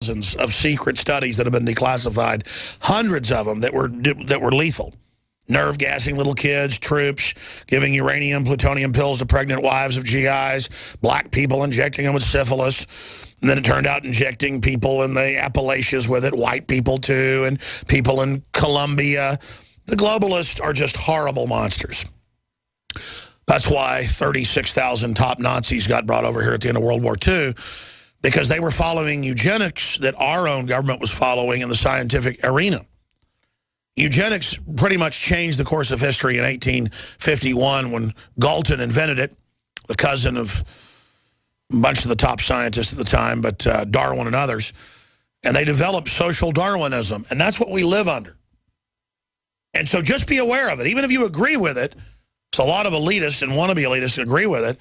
of secret studies that have been declassified, hundreds of them that were lethal. Nerve gassing little kids, troops, giving uranium, plutonium pills to pregnant wives of GIs, black people injecting them with syphilis. And then it turned out injecting people in the Appalachians with it, white people too, and people in Colombia. The globalists are just horrible monsters. That's why 36,000 top Nazis got brought over here at the end of World War II, because they were following eugenics that our own government was following in the scientific arena. Eugenics pretty much changed the course of history in 1851 when Galton invented it, the cousin of a bunch of the top scientists at the time, but Darwin and others. And they developed social Darwinism, and that's what we live under. And so just be aware of it. Even if you agree with it, so a lot of elitists and wannabe elitists agree with it,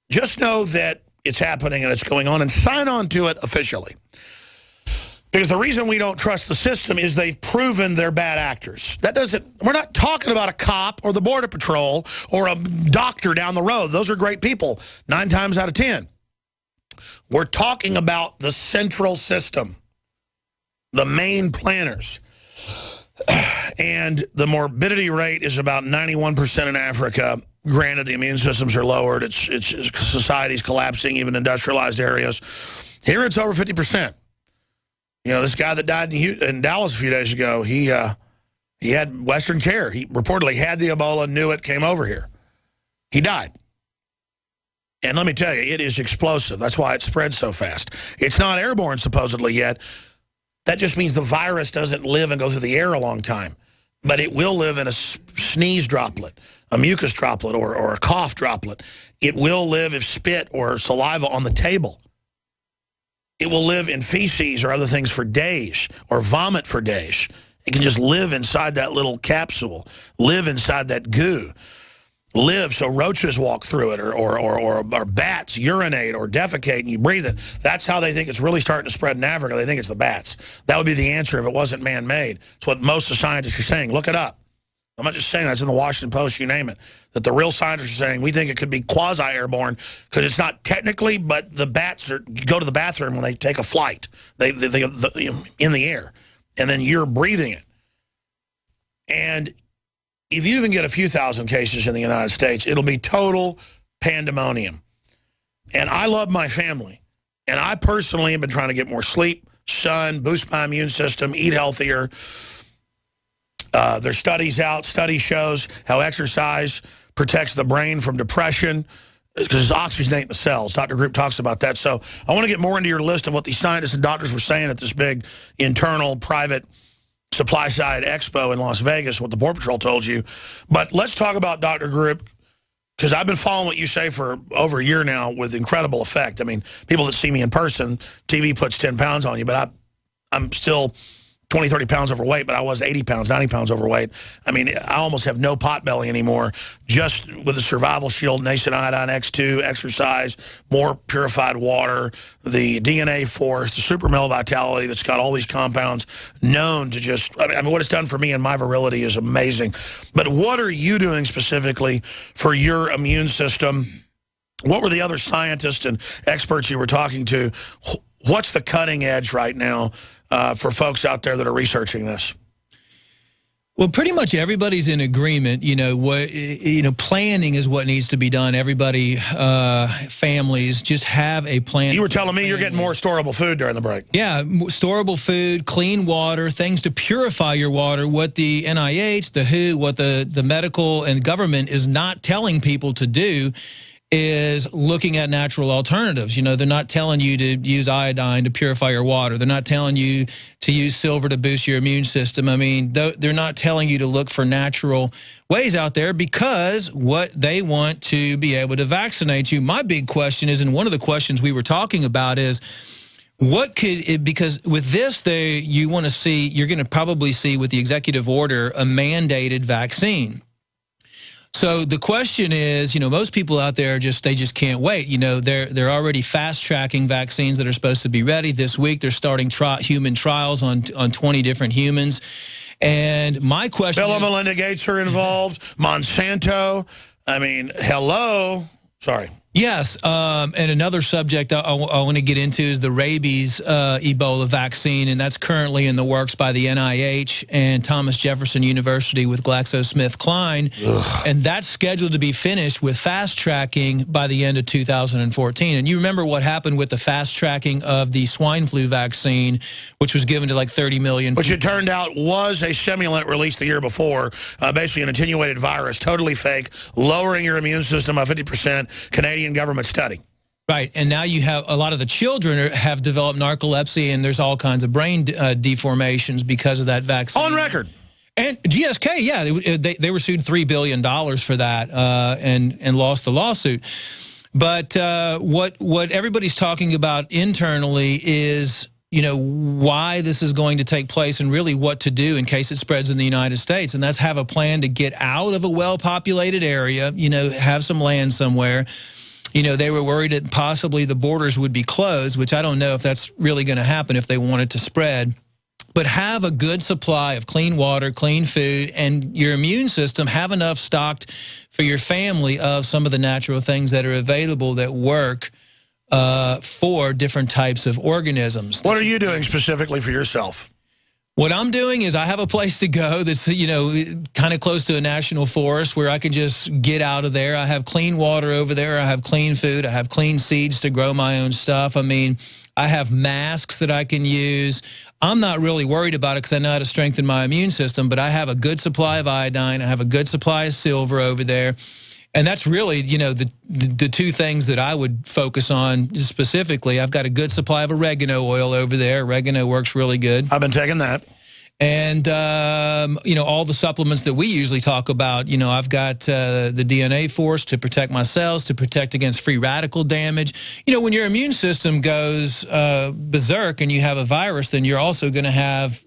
just know that it's happening and it's going on, and sign on to it officially. Because the reason we don't trust the system is they've proven they're bad actors. We're not talking about a cop or the Border Patrol or a doctor down the road. Those are great people, 9 times out of 10. We're talking about the central system, the main planners. And the morbidity rate is about 91% in Africa. Granted, the immune systems are lowered. It's society's collapsing, even industrialized areas. Here it's over 50%. You know, this guy that died in Dallas a few days ago, he had Western care. He reportedly had the Ebola, knew it, came over here. He died. And let me tell you, it is explosive. That's why it spreads so fast. It's not airborne, supposedly, yet. That just means the virus doesn't live and go through the air a long time. But it will live in a sneeze droplet, a mucus droplet, or a cough droplet. It will live if spit or saliva on the table. It will live in feces or other things for days, or vomit for days. It can just live inside that little capsule, live inside that goo, live so roaches walk through it, or bats urinate or defecate and you breathe it. That's how they think it's really starting to spread in Africa. They think it's the bats. That would be the answer if it wasn't man-made. It's what most of the scientists are saying. Look it up. I'm not just saying that's in the Washington Post, you name it. That the real scientists are saying we think it could be quasi-airborne because it's not technically, but the bats go to the bathroom when they take a flight. They in the air, and then you're breathing it. And if you even get a few thousand cases in the United States, it'll be total pandemonium. And I love my family. And I personally have been trying to get more sleep, sun, boost my immune system, eat healthier. There's studies out. Study shows how exercise protects the brain from depression because it's oxygenating the cells. Dr. Group talks about that. So I want to get more into your list of what these scientists and doctors were saying at this big internal private supply side expo in Las Vegas, what the Border Patrol told you. But let's talk about Dr. Group, because I've been following what you say for over a year now with incredible effect. I mean, people that see me in person, TV puts 10 pounds on you, but I'm still 20, 30 pounds overweight, but I was 80 pounds, 90 pounds overweight. I mean, I almost have no pot belly anymore, just with the Survival Shield, Nation Iodine X2, exercise, more purified water, the DNA Force, the Super Male Vitality that's got all these compounds known to just, I mean, what it's done for me and my virility is amazing. But what are you doing specifically for your immune system? What were the other scientists and experts you were talking to? What's the cutting edge right now for folks out there that are researching this? Well, pretty much everybody's in agreement. Planning is what needs to be done. Everybody, families, just have a plan. You were telling me you're getting more storable food during the break. Yeah, storable food, clean water, things to purify your water. What the NIH, the WHO, what the medical and government is not telling people to do is looking at natural alternatives. You know, they're not telling you to use iodine to purify your water. They're not telling you to use silver to boost your immune system. I mean, they're not telling you to look for natural ways out there because what they want to be able to vaccinate you. My big question is, and one of the questions we were talking about is, what could it, because with this, you're going to probably see with the executive order a mandated vaccine. So the question is, most people out there they just can't wait. They're already fast-tracking vaccines that are supposed to be ready this week. They're starting human trials on 20 different humans. And my question Bill and Melinda Gates are involved. Monsanto. I mean, hello. Sorry. Yes, and another subject I want to get into is the rabies Ebola vaccine, and that's currently in the works by the NIH and Thomas Jefferson University with GlaxoSmithKline, and that's scheduled to be finished with fast tracking by the end of 2014. And you remember what happened with the fast tracking of the swine flu vaccine, which was given to like 30 million people. Which it turned out was a simulant released the year before, basically an attenuated virus, totally fake, lowering your immune system by 50%, Canadian government study. Right, and now you have a lot of the children have developed narcolepsy, and there's all kinds of brain deformations because of that vaccine. On record. And GSK, yeah, they were sued $3 billion for that and lost the lawsuit. But what everybody's talking about internally is, you know, why this is going to take place and really what to do in case it spreads in the United States. And that's have a plan to get out of a well-populated area, you know, have some land somewhere. You know, they were worried that possibly the borders would be closed, which I don't know if that's really going to happen if they want it to spread. But have a good supply of clean water, clean food, and your immune system have enough stocked for your family of some of the natural things that are available that work for different types of organisms. What are you doing specifically for yourself? What I'm doing is I have a place to go that's, you know, kind of close to a national forest where I can just get out of there. I have clean water over there. I have clean food. I have clean seeds to grow my own stuff. I mean, I have masks that I can use. I'm not really worried about it because I know how to strengthen my immune system, but I have a good supply of iodine. I have a good supply of silver over there. And that's really, you know, the two things that I would focus on specifically. I've got a good supply of oregano oil over there. Oregano works really good. I've been taking that. And, you know, all the supplements that we usually talk about, you know, I've got the DNA Force to protect my cells, to protect against free radical damage. You know, when your immune system goes berserk and you have a virus, then you're also going to have,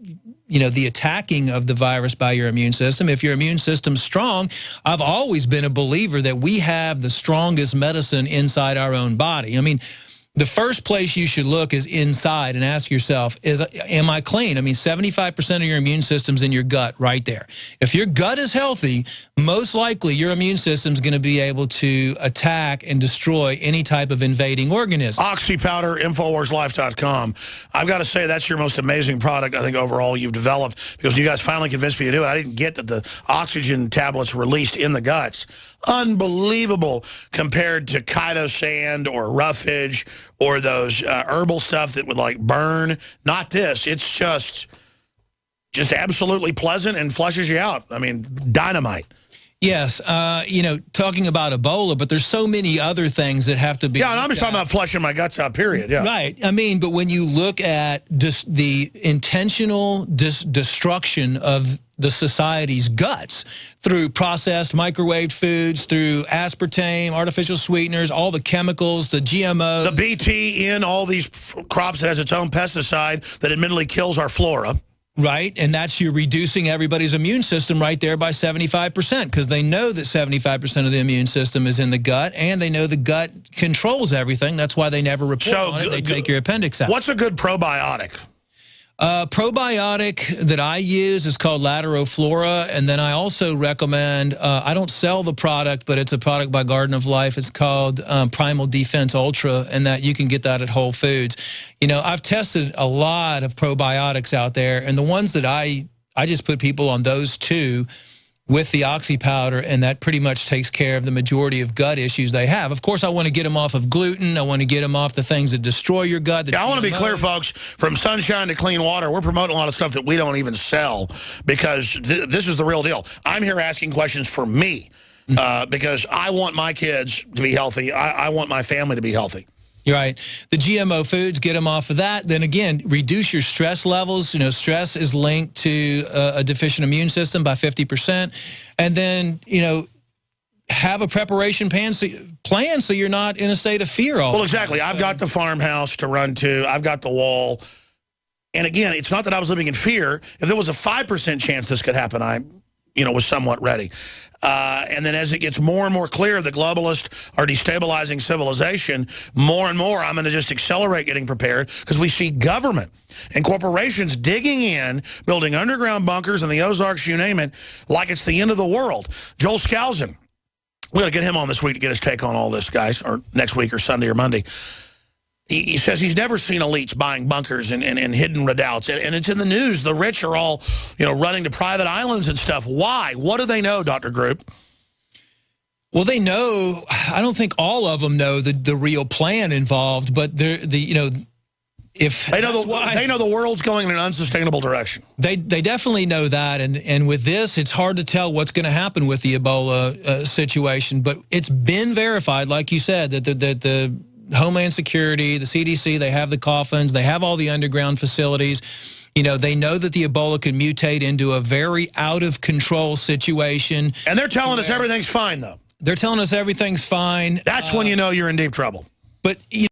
you know, the attacking of the virus by your immune system. If your immune system's strong, I've always been a believer that we have the strongest medicine inside our own body. I mean, the first place you should look is inside and ask yourself, am I clean? I mean, 75% of your immune system's in your gut right there. If your gut is healthy, most likely your immune system's going to be able to attack and destroy any type of invading organism. Oxy powder, InfoWarsLife.com. I've got to say, that's your most amazing product, I think, overall you've developed, because you guys finally convinced me to do it. I didn't get that the oxygen tablets released in the guts. Unbelievable compared to Kaido sand or roughage or those herbal stuff that would like burn. Not this. It's just absolutely pleasant and flushes you out. I mean, dynamite. Yes, you know, talking about Ebola, but there's so many other things that have to be. Yeah, and I'm just talking about flushing my guts out, period. Yeah. Right. I mean, but when you look at the intentional destruction of the society's guts through processed microwaved foods, through aspartame, artificial sweeteners, all the chemicals, the GMO. The BT in all these crops that has its own pesticide that admittedly kills our flora. Right, and that's you're reducing everybody's immune system right there by 75% because they know that 75% of the immune system is in the gut, and they know the gut controls everything. That's why they never report on it. They take your appendix out. What's a good probiotic? Probiotic that I use is called Lateroflora, and then I also recommend, I don't sell the product, but it's a product by Garden of Life. It's called Primal Defense Ultra, and that you can get that at Whole Foods. You know, I've tested a lot of probiotics out there, and the ones that I just put people on those two with the oxy powder, and that pretty much takes care of the majority of gut issues they have. Of course, I want to get them off of gluten. I want to get them off the things that destroy your gut. Yeah, I want to be clear, folks, from sunshine to clean water, we're promoting a lot of stuff that we don't even sell because this is the real deal. I'm here asking questions for me because I want my kids to be healthy. I want my family to be healthy. You're right. The GMO foods, get them off of that. Then again, reduce your stress levels. You know, stress is linked to a deficient immune system by 50%. And then, you know, have a preparation plan so you're not in a state of fear all the time. Well, exactly. I've got the farmhouse to run to. I've got the wall. And again, it's not that I was living in fear. If there was a 5% chance this could happen, I, you know, was somewhat ready. And then as it gets more and more clear the globalists are destabilizing civilization, more and more I'm going to just accelerate getting prepared because we see government and corporations digging in, building underground bunkers in the Ozarks, you name it, like it's the end of the world. Joel Skousen We're going to get him on this week to get his take on all this, guys, or next week or Sunday or Monday. He says he's never seen elites buying bunkers and hidden redoubts. And it's in the news. The rich are all, running to private islands and stuff. Why? What do they know, Dr. Group? Well, they know. I don't think all of them know the real plan involved, but if they know the world's going in an unsustainable direction. They definitely know that, and with this, it's hard to tell what's going to happen with the Ebola situation. But it's been verified, like you said, that the Homeland Security, the CDC, they have the coffins, they have all the underground facilities. They know that the Ebola could mutate into a very out of control situation. And they're telling us everything's fine, though. They're telling us everything's fine. That's when you know you're in deep trouble. But